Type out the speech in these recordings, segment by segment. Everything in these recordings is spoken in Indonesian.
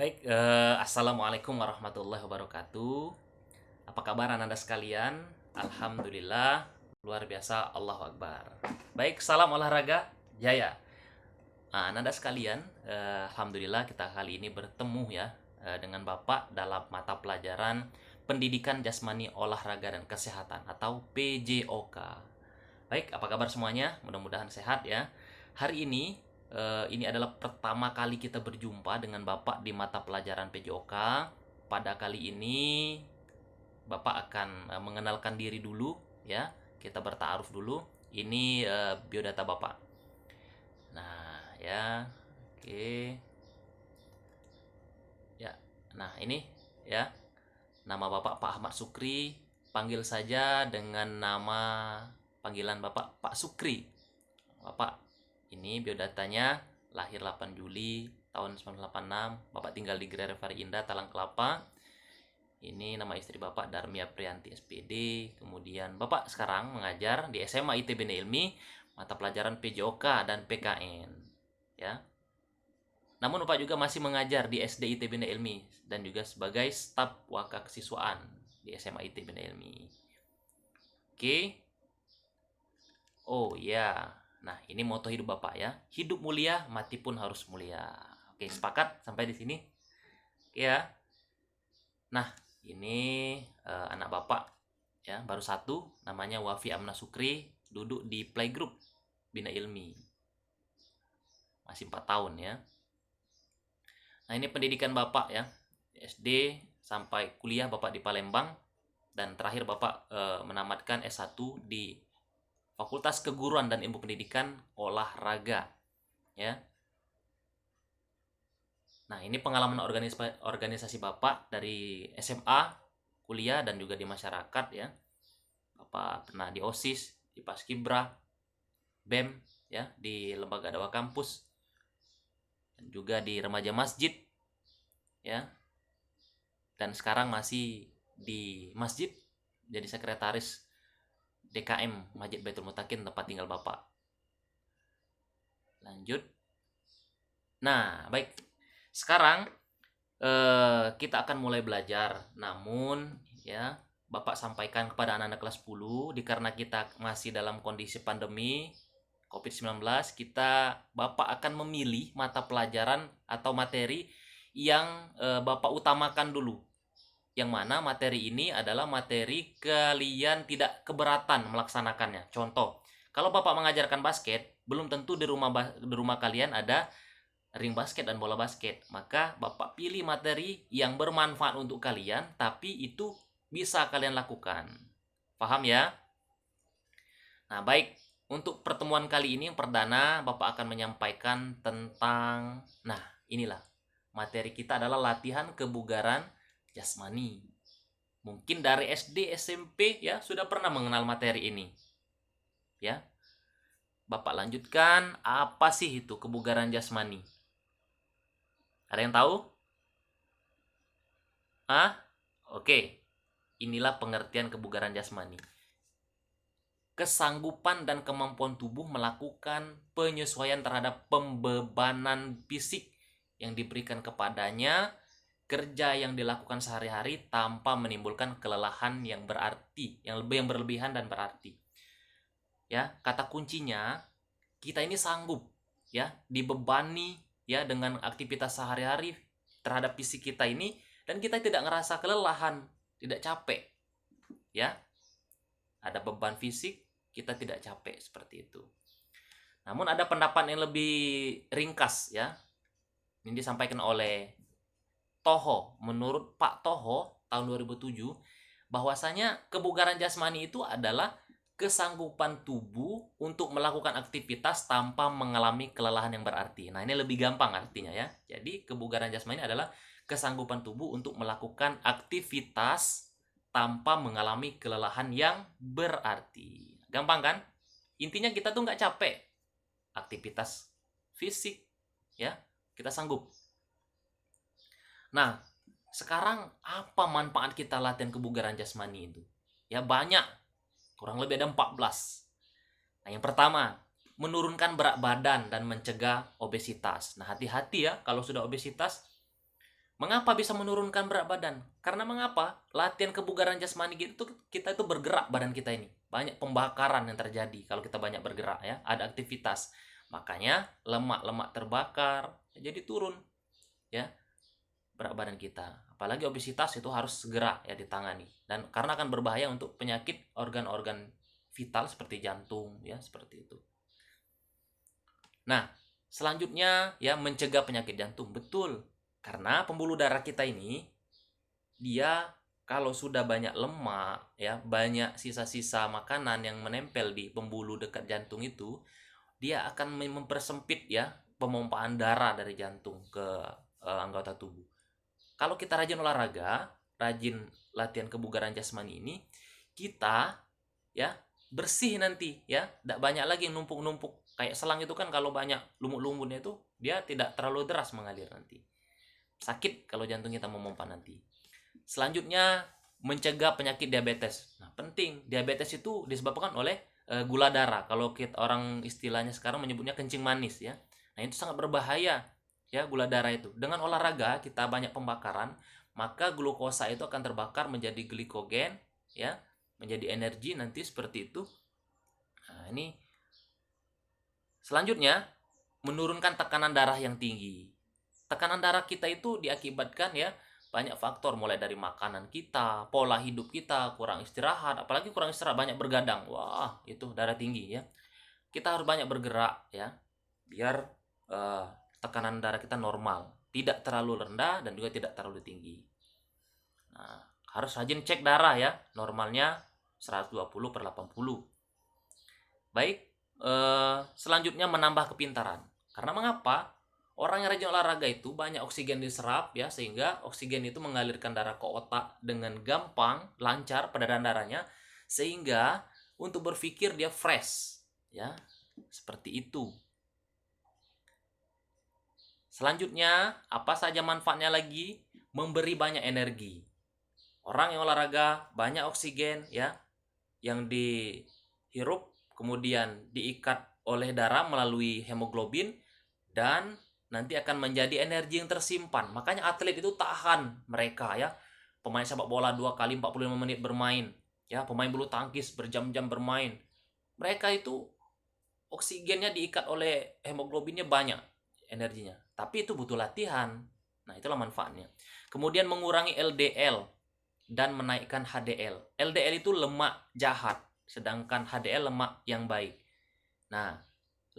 Baik, assalamualaikum warahmatullahi wabarakatuh. Apa kabar Anda sekalian? Alhamdulillah, luar biasa, Allahu Akbar. Baik, salam olahraga, jaya. Nah, Anda sekalian, Alhamdulillah kita kali ini bertemu ya dengan Bapak dalam mata pelajaran Pendidikan Jasmani Olahraga dan Kesehatan atau PJOK. Baik, apa kabar semuanya? Mudah-mudahan sehat ya. Hari ini adalah pertama kali kita berjumpa dengan Bapak di mata pelajaran PJOK. Pada kali ini Bapak akan mengenalkan diri dulu ya. Kita bertaaruf dulu. Ini biodata Bapak. Nah, ya. Oke. Ya. Nah, ini ya. Nama Bapak Pak Ahmad Sukri. Panggil saja dengan nama panggilan Bapak Pak Sukri. Bapak, ini biodatanya lahir 8 Juli tahun 1986. Bapak tinggal di Grere Indah, Talang Kelapa. Ini nama istri Bapak Darmia Prianti SPD. Kemudian Bapak sekarang mengajar di SMA ITB Ilmi, mata pelajaran PJOK dan PKN. Ya. Namun Bapak juga masih mengajar di SD ITB Ilmi dan juga sebagai staf waka kesiswaan di SMA ITB Ilmi. Oke. Oh ya. Nah, ini moto hidup Bapak ya. Hidup mulia, mati pun harus mulia. Oke, sepakat sampai di sini? Oke ya. Nah, ini anak Bapak ya, baru satu, namanya Wafi Amna Sukri, duduk di playgroup Bina Ilmi. Masih 4 tahun ya. Nah, ini pendidikan Bapak ya. SD sampai kuliah Bapak di Palembang dan terakhir Bapak menamatkan S1 di Fakultas Keguruan dan Ilmu Pendidikan Olahraga ya. Nah, ini pengalaman organisasi Bapak dari SMA, kuliah dan juga di masyarakat ya. Bapak pernah di OSIS, di Paskibra, BEM ya, di Lembaga Dakwah Kampus dan juga di Remaja Masjid ya. Dan sekarang masih di masjid jadi sekretaris DKM Masjid Baitul Mutakin tempat tinggal Bapak. Lanjut. Nah, baik. Sekarang kita akan mulai belajar. Namun ya, Bapak sampaikan kepada anak-anak kelas 10 dikarenakan kita masih dalam kondisi pandemi COVID-19, Bapak akan memilih mata pelajaran atau materi yang Bapak utamakan dulu. Yang mana materi ini adalah materi kalian tidak keberatan melaksanakannya. Contoh, kalau Bapak mengajarkan basket, belum tentu di rumah kalian ada ring basket dan bola basket. Maka Bapak pilih materi yang bermanfaat untuk kalian, tapi itu bisa kalian lakukan. Paham ya? Nah, baik. Untuk pertemuan kali ini yang perdana, Bapak akan menyampaikan tentang, nah inilah, materi kita adalah latihan kebugaran jasmani. Mungkin dari SD, SMP ya sudah pernah mengenal materi ini. Ya. Bapak lanjutkan, apa sih itu kebugaran jasmani? Ada yang tahu? Ah? Oke. Inilah pengertian kebugaran jasmani. Kesanggupan dan kemampuan tubuh melakukan penyesuaian terhadap pembebanan fisik yang diberikan kepadanya, kerja yang dilakukan sehari-hari tanpa menimbulkan kelelahan yang berarti, yang berlebihan dan berarti. Ya, kata kuncinya kita ini sanggup ya dibebani ya dengan aktivitas sehari-hari terhadap fisik kita ini dan kita tidak ngerasa kelelahan, tidak capek. Ya. Ada beban fisik, kita tidak capek seperti itu. Namun ada pendapat yang lebih ringkas ya. Ini disampaikan oleh Toho. Menurut Pak Toho tahun 2007 bahwasanya kebugaran jasmani itu adalah kesanggupan tubuh untuk melakukan aktivitas tanpa mengalami kelelahan yang berarti. Nah, ini lebih gampang artinya ya. Jadi, kebugaran jasmani adalah kesanggupan tubuh untuk melakukan aktivitas tanpa mengalami kelelahan yang berarti. Gampang kan? Intinya kita tuh nggak capek. Aktivitas fisik, ya, kita sanggup. Nah, sekarang apa manfaat kita latihan kebugaran jasmani itu? Ya banyak. Kurang lebih ada 14. Nah, yang pertama, menurunkan berat badan dan mencegah obesitas. Nah, hati-hati ya kalau sudah obesitas. Mengapa bisa menurunkan berat badan? Karena mengapa? Latihan kebugaran jasmani gitu kita itu bergerak badan kita ini. Banyak pembakaran yang terjadi kalau kita banyak bergerak ya, ada aktivitas. Makanya lemak-lemak terbakar jadi turun ya berat badan kita. Apalagi obesitas itu harus segera ya ditangani dan karena akan berbahaya untuk penyakit organ-organ vital seperti jantung ya, seperti itu. Nah, selanjutnya ya mencegah penyakit jantung. Betul. Karena pembuluh darah kita ini dia kalau sudah banyak lemak ya, banyak sisa-sisa makanan yang menempel di pembuluh dekat jantung itu, dia akan mempersempit ya pemompaan darah dari jantung ke anggota tubuh. Kalau kita rajin olahraga, rajin latihan kebugaran jasmani ini, kita ya bersih nanti ya, tidak banyak lagi numpuk-numpuk kayak selang itu kan, kalau banyak lumut-lumutnya itu dia tidak terlalu deras mengalir nanti. Sakit kalau jantung kita memompa nanti. Selanjutnya mencegah penyakit diabetes. Nah, penting. Diabetes itu disebabkan oleh gula darah. Kalau kita orang istilahnya sekarang menyebutnya kencing manis ya. Nah, itu sangat berbahaya ya gula darah itu. Dengan olahraga kita banyak pembakaran, maka glukosa itu akan terbakar menjadi glikogen ya, menjadi energi nanti seperti itu. Nah, ini selanjutnya menurunkan tekanan darah yang tinggi. Tekanan darah kita itu diakibatkan ya banyak faktor, mulai dari makanan kita, pola hidup kita, kurang istirahat, apalagi kurang istirahat banyak bergadang. Wah, itu darah tinggi ya. Kita harus banyak bergerak ya biar eh, tekanan darah kita normal, tidak terlalu rendah dan juga tidak terlalu tinggi. Nah, harus rajin cek darah ya, normalnya 120/80. Baik, selanjutnya menambah kepintaran. Karena mengapa? Orang yang rajin olahraga itu banyak oksigen diserap ya, sehingga oksigen itu mengalirkan darah ke otak dengan gampang, lancar peredaran darahnya, sehingga untuk berpikir dia fresh ya. Seperti itu. Selanjutnya, apa saja manfaatnya lagi? Memberi banyak energi. Orang yang olahraga banyak oksigen ya yang dihirup, kemudian diikat oleh darah melalui hemoglobin dan nanti akan menjadi energi yang tersimpan. Makanya atlet itu tahan mereka ya. Pemain sepak bola 2 kali 45 menit bermain. Ya, pemain bulu tangkis berjam-jam bermain. Mereka itu oksigennya diikat oleh hemoglobinnya banyak energinya. Tapi itu butuh latihan. Nah, itulah manfaatnya. Kemudian mengurangi LDL dan menaikkan HDL. LDL itu lemak jahat, sedangkan HDL lemak yang baik. Nah,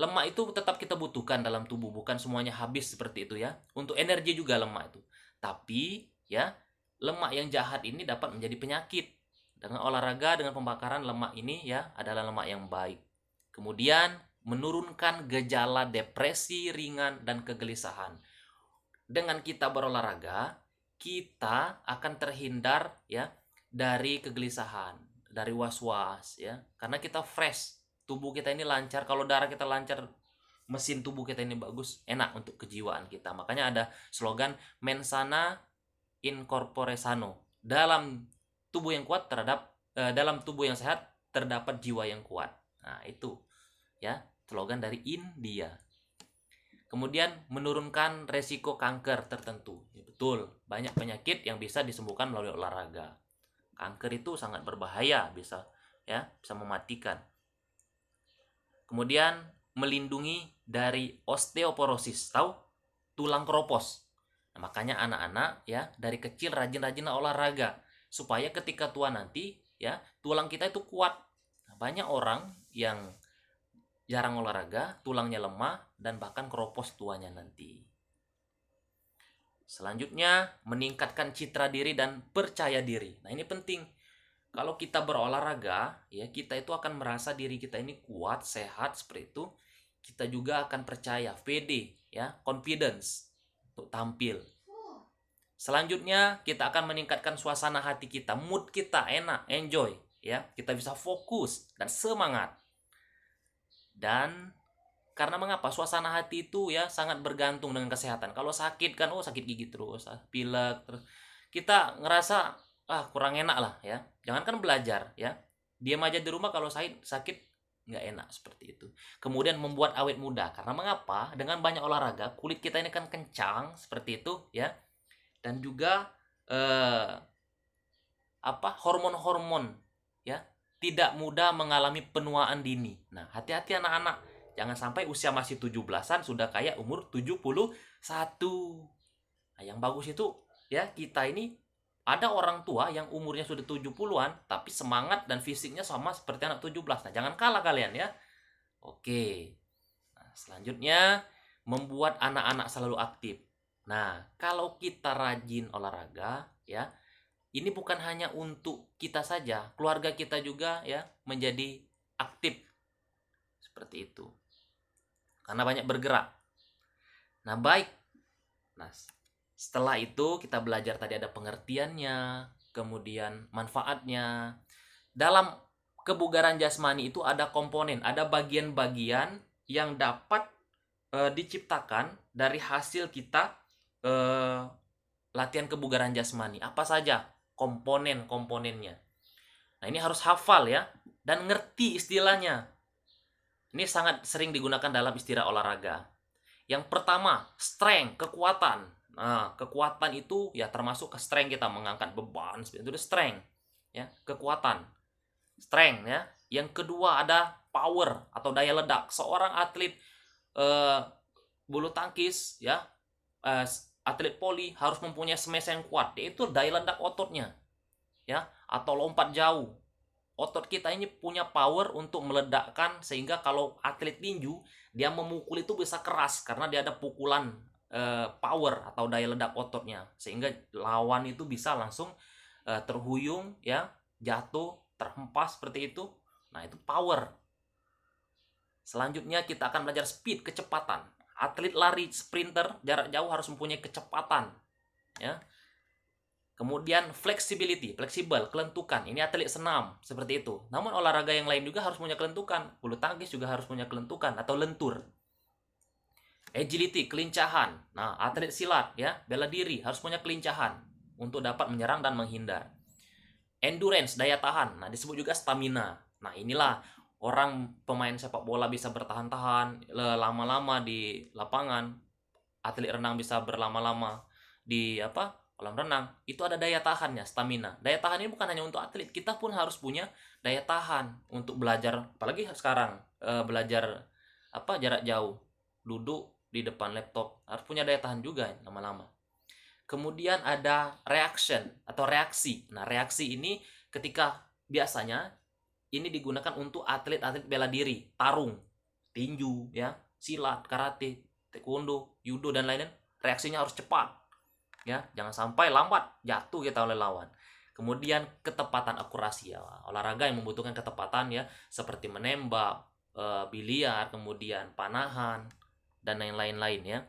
lemak itu tetap kita butuhkan dalam tubuh, bukan semuanya habis seperti itu ya. Untuk energi juga lemak itu. Tapi ya, lemak yang jahat ini dapat menjadi penyakit. Dengan olahraga, dengan pembakaran lemak ini ya adalah lemak yang baik. Kemudian menurunkan gejala depresi ringan dan kegelisahan. Dengan kita berolahraga, kita akan terhindar ya dari kegelisahan, dari was-was ya. Karena kita fresh, tubuh kita ini lancar. Kalau darah kita lancar, mesin tubuh kita ini bagus, enak untuk kejiwaan kita. Makanya ada slogan mens sana in corpore sano. Dalam tubuh yang kuat dalam tubuh yang sehat terdapat jiwa yang kuat. Nah, itu ya slogan dari India. Kemudian menurunkan resiko kanker tertentu. Ya, betul, banyak penyakit yang bisa disembuhkan melalui olahraga. Kanker itu sangat berbahaya, bisa mematikan. Kemudian melindungi dari osteoporosis, tahu? Tulang keropos. Nah, makanya anak-anak ya dari kecil rajin-rajin olahraga supaya ketika tua nanti ya tulang kita itu kuat. Nah, banyak orang yang jarang olahraga, tulangnya lemah, dan bahkan keropos tuanya nanti. Selanjutnya, meningkatkan citra diri dan percaya diri. Nah, ini penting. Kalau kita berolahraga, ya kita itu akan merasa diri kita ini kuat, sehat seperti itu. Kita juga akan percaya, pede, ya, confidence untuk tampil. Selanjutnya, kita akan meningkatkan suasana hati kita, mood kita enak, enjoy, ya. Kita bisa fokus dan semangat. Dan karena mengapa? Suasana hati itu ya sangat bergantung dengan kesehatan. Kalau sakit kan sakit gigi terus, pilek terus. Kita ngerasa kurang enak lah ya. Jangankan belajar ya. Diam aja di rumah kalau sakit nggak enak seperti itu. Kemudian membuat awet muda. Karena mengapa? Dengan banyak olahraga, kulit kita ini kan kencang seperti itu ya. dan juga hormon-hormon, ya, tidak mudah mengalami penuaan dini. Nah, hati-hati anak-anak, jangan sampai usia masih 17-an sudah kayak umur 71. Nah, yang bagus itu ya, kita ini ada orang tua yang umurnya sudah 70-an tapi semangat dan fisiknya sama seperti anak 17. Nah, jangan kalah kalian ya. Oke. Nah, selanjutnya membuat anak-anak selalu aktif. Nah, kalau kita rajin olahraga ya, ini bukan hanya untuk kita saja, keluarga kita juga ya menjadi aktif seperti itu. Karena banyak bergerak. Nah, baik. Nah, setelah itu kita belajar tadi ada pengertiannya, kemudian manfaatnya. Dalam kebugaran jasmani itu ada komponen, ada bagian-bagian yang dapat diciptakan dari hasil kita latihan kebugaran jasmani. Apa saja komponen-komponennya? Nah, ini harus hafal ya dan ngerti istilahnya. Ini sangat sering digunakan dalam istilah olahraga. Yang pertama, strength, kekuatan. Nah, kekuatan itu ya termasuk ke strength, kita mengangkat beban, itu strength. Ya, kekuatan. Strength ya. Yang kedua ada power atau daya ledak. Seorang atlet bulu tangkis ya, atlet poli harus mempunyai smash yang kuat, yaitu daya ledak ototnya. Ya, atau lompat jauh. Otot kita ini punya power untuk meledakkan, sehingga kalau atlet tinju dia memukul itu bisa keras karena dia ada pukulan power atau daya ledak ototnya, sehingga lawan itu bisa langsung terhuyung ya, jatuh, terhempas seperti itu. Nah, itu power. Selanjutnya kita akan belajar speed, kecepatan. Atlet lari sprinter jarak jauh harus mempunyai kecepatan ya. Kemudian flexibility, fleksibel, kelentukan. Ini atlet senam, seperti itu. Namun olahraga yang lain juga harus punya kelentukan. Bulu tangkis juga harus punya kelentukan atau lentur. Agility, kelincahan. Nah, atlet silat ya, bela diri harus punya kelincahan untuk dapat menyerang dan menghindar. Endurance, daya tahan. Nah, disebut juga stamina. Nah, inilah orang pemain sepak bola bisa bertahan-tahan lama-lama di lapangan. Atlet renang bisa berlama-lama di kolam renang. Itu ada daya tahannya, stamina. Daya tahan ini bukan hanya untuk atlet, kita pun harus punya daya tahan untuk belajar, apalagi sekarang belajar jarak jauh, duduk di depan laptop, harus punya daya tahan juga lama-lama. Kemudian ada reaction atau reaksi. Nah, reaksi ini ketika biasanya ini digunakan untuk atlet-atlet bela diri, tarung, tinju ya, silat, karate, taekwondo, judo dan lain-lain. Reaksinya harus cepat. Ya, jangan sampai lambat, jatuh kita oleh lawan. Kemudian ketepatan, akurasi ya, olahraga yang membutuhkan ketepatan ya, seperti menembak, biliar, kemudian panahan dan lain-lain ya.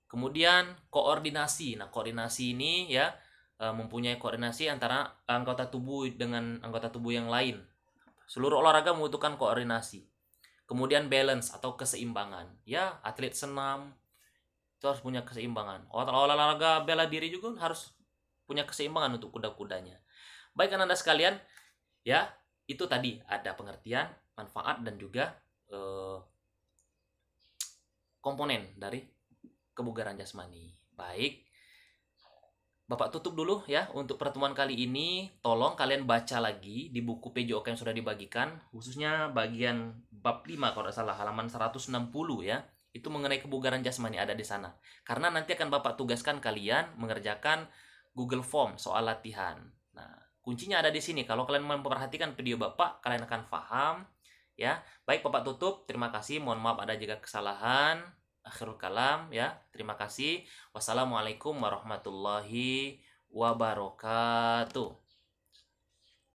Kemudian koordinasi. Nah, koordinasi ini ya mempunyai koordinasi antara anggota tubuh dengan anggota tubuh yang lain. Seluruh olahraga membutuhkan koordinasi. Kemudian balance atau keseimbangan. Ya, atlet senam itu harus punya keseimbangan. Olahraga bela diri juga harus punya keseimbangan untuk kuda-kudanya. Baik Anda sekalian, ya, itu tadi ada pengertian, manfaat dan juga komponen dari kebugaran jasmani. Baik, Bapak tutup dulu ya untuk pertemuan kali ini. Tolong kalian baca lagi di buku PJOK yang sudah dibagikan, khususnya bagian bab 5 kalau tidak salah, halaman 160 ya. Itu mengenai kebugaran jasmani ada di sana. Karena nanti akan Bapak tugaskan kalian mengerjakan Google Form soal latihan. Nah, kuncinya ada di sini. Kalau kalian memperhatikan video Bapak, kalian akan paham ya. Baik, Bapak tutup. Terima kasih. Mohon maaf ada jika kesalahan. Akhirul kalam ya. Terima kasih. Wassalamualaikum warahmatullahi wabarakatuh.